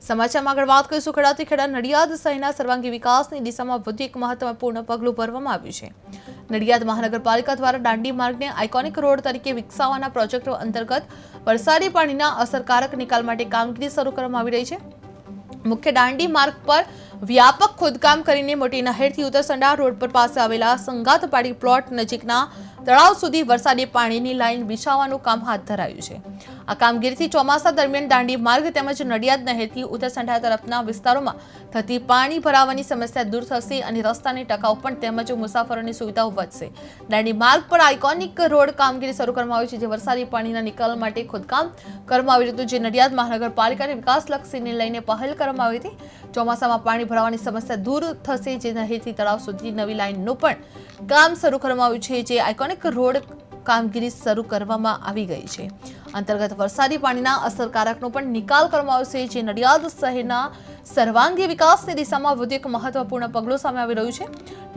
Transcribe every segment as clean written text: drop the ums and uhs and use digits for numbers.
સમાચારમાં આગળ વાત કરીશું ખેડાથી ખેડા નડિયાદ શહેરના સર્વાંગી વિકાસની દિશામાં વધુ એક મહત્વપૂર્ણ પગલું ભરવામાં આવ્યું છે। નડિયાદ મહાનગરપાલિકા દ્વારા દાંડી માર્ગને આઇકોનિક રોડ તરીકે વિકસાવવાના પ્રોજેક્ટ અંતર્ગત વરસાદી પાણીના અસરકારક નિકાલ માટે કામગીરી શરૂ કરવામાં આવી રહી છે। મુખ્ય દાંડી માર્ગ પર વ્યાપક ખોદકામ કરીને મોટી નહેરથી ઉત્તરસંડા રોડ પર પાસે આવેલા સંગાતપાડી પ્લોટ નજીકના તળાવ સુધી વરસાદી પાણીની લાઇન બિછાવવાનું કામ હાથ ધરાયું છે। આ કામગીરીથી ચોમાસા દરમિયાન દાંડી માર્ગ તેમજ નડિયાદ નહેરથી ઉત્તરસંડા તરફના વિસ્તારોમાં થતી પાણી ભરાવાની સમસ્યા દૂર થશે અને રસ્તાની ટકાઉપણ તેમજ મુસાફરોની સુવિધાઓ વધશે। દાંડી માર્ગ પર આઇકોનિક રોડ કામગીરી શરૂ કરવામાં આવી છે, જે વરસાદી પાણીના નિકાલ માટે ખોદકામ કરવામાં આવ્યું હતું, જે નડિયાદ મહાનગરપાલિકાની વિકાસલક્ષીને લઈને પહેલ કરવામાં આવી હતી। ચોમાસામાં પાણી ભરાવાની સમસ્યા દૂર થશે, જે નહેરથી તળાવ સુધી નવી લાઇનનું પણ કામ શરૂ કરવામાં આવ્યું છે, જે આઇકોનિક રોડ કામગીરી શરૂ કરવામાં આવી ગઈ છે। અંતર્ગત વરસાદી પાણીના અસરકારકનો પણ નિકાલ કરવામાં આવશે, જે નડિયાદ શહેરના સર્વાંગી વિકાસની દિશામાં વધુ એક મહત્વપૂર્ણ પગલું સામે આવી રહ્યું છે।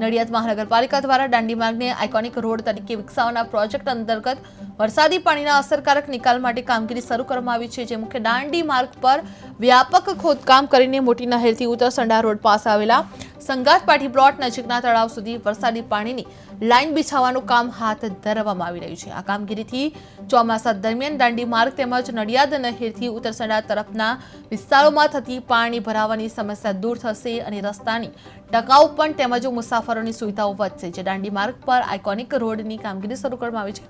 નડિયાદ મહાનગરપાલિકા દ્વારા દાંડી માર્ગને આઇકોનિક રોડ તરીકે વિકસાવવાના પ્રોજેક્ટ અંતર્ગત વરસાદી પાણીના અસરકારક નિકાલ માટે કામગીરી શરૂ કરવામાં આવી છે, જે મુખ્ય દાંડી માર્ગ પર વ્યાપક ખોદકામ કરીને મોટી નહેરથી ઉત્તરસંડા રોડ પાસે આવેલા સંગાતપાડી પ્લોટ નજીકના તળાવ સુધી વરસાદી પાણીની લાઇન બિછાવવાનું કામ હાથ ધરવામાં આવી રહ્યું છે। આ કામગીરીથી ચોમાસા દરમિયાન દાંડી માર્ગ તેમજ નડિયાદ નહેરથી ઉત્તરસંડા તરફના વિસ્તારોમાં થતી પાણી ભરાવાની સમસ્યા દૂર થશે અને રસ્તાની ટકાઉપણ તેમજ મુસાફરોની સુવિધાઓ વધશે। જે દાંડી માર્ગ પર આઇકોનિક રોડની કામગીરી શરૂ કરવામાં આવી છે,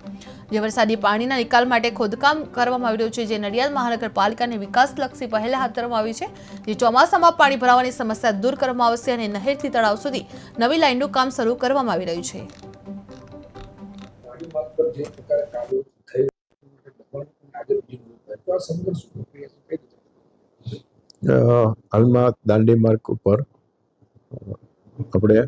જે વરસાદી પાણીના નિકાલ માટે ખોદકામ કરવામાં આવી રહ્યું છે, જે નડિયાદ મહાનગરપાલિકાની વિકાસલક્ષી પહેલ હાથ ધરવામાં આવી છે, જે ચોમાસામાં પાણી ભરાવાની સમસ્યા દૂર કરવામાં આવશે અને નહેરથી તળાવ સુધી નવી લાઇનનું કામ શરૂ કરવામાં આવી રહ્યું છે। હાલમાં દાંડી માર્ગ ઉપર આપણે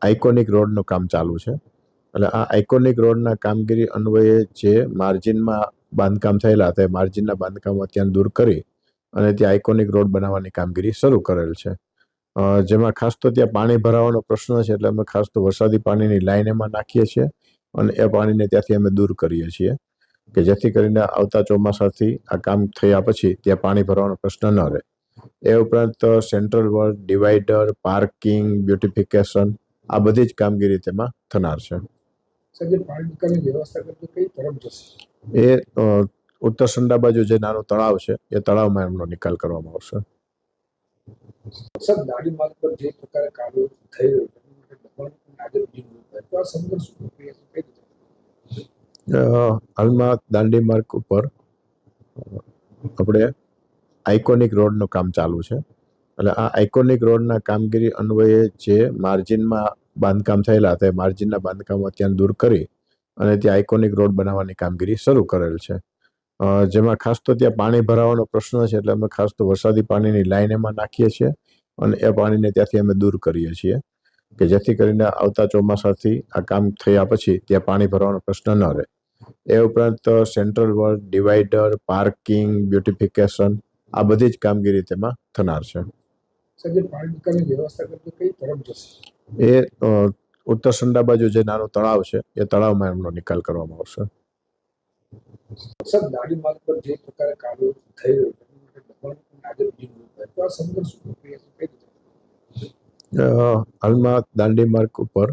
આઇકોનિક રોડનું કામ ચાલુ છે। એટલે આ આઇકોનિક રોડના કામગીરી અન્વયે જે માર્જિનમાં બાંધકામ થયેલા હતા, માર્જિનના બાંધકામો અત્યારે દૂર કરી અને ત્યાં આઇકોનિક રોડ બનાવવાની કામગીરી શરૂ કરેલ છે। જેમાં ખાસ તો ત્યાં પાણી ભરાવાનો પ્રશ્ન છે, એટલે અમે ખાસ તો વરસાદી પાણીની લાઈન એમાં નાખીએ છીએ અને એ પાણીને ત્યાંથી અમે દૂર કરીએ છીએ, કે જેથી કરીને આવતા ચોમાસાથી આ કામ થયા પછી ત્યાં પાણી ભરવાનો પ્રશ્ન ન રહે। એ ઉપરાંત central work, divider, parking, beautification આ બધી જ કામગીરી તેમાં થનાર છે। એ ઉત્તરસંડા બાજુ જે નાનું તળાવ છે એ તળાવમાં એમનો નિકાલ કરવામાં આવશે। દાંડી માર્ગ પર જે પ્રકારે કાર્યો થઈ હાલમાં દાંડી માર્ગ ઉપર આપણે આઇકોનિક રોડનું કામ ચાલુ છે। એટલે આ આઇકોનિક રોડના કામગીરી અન્વયે જે માર્જિનમાં બાંધકામ થયેલા હતા, માર્જિનના બાંધકામો અત્યારે દૂર કરી અને ત્યાં આઇકોનિક રોડ બનાવવાની કામગીરી શરૂ કરેલ છે। જેમાં ખાસ તો ત્યાં પાણી ભરાવાનો પ્રશ્ન છે, એટલે અમે ખાસ તો વરસાદી પાણીની લાઈન એમાં નાખીએ છીએ અને એ પાણીને ત્યાંથી અમે દૂર કરીએ છીએ, કે જેથી કરીને આવતા ચોમાસાથી આ કામ થયા પછી ત્યાં પાણી ભરવાનો પ્રશ્ન ન રહે। એ ઉપરાંત central work, divider, parking, beautification આ બધી જ કામગીરી તેમાં થનાર છે। એ ઉત્તરસંડા બાજુ જે નાનું તળાવ છે એ તળાવમાં એમનો નિકાલ કરવામાં આવશે। દાંડી માર્ગ પર જે પ્રકારે કાર્યો થઈ હાલમાં દાંડી માર્ગ ઉપર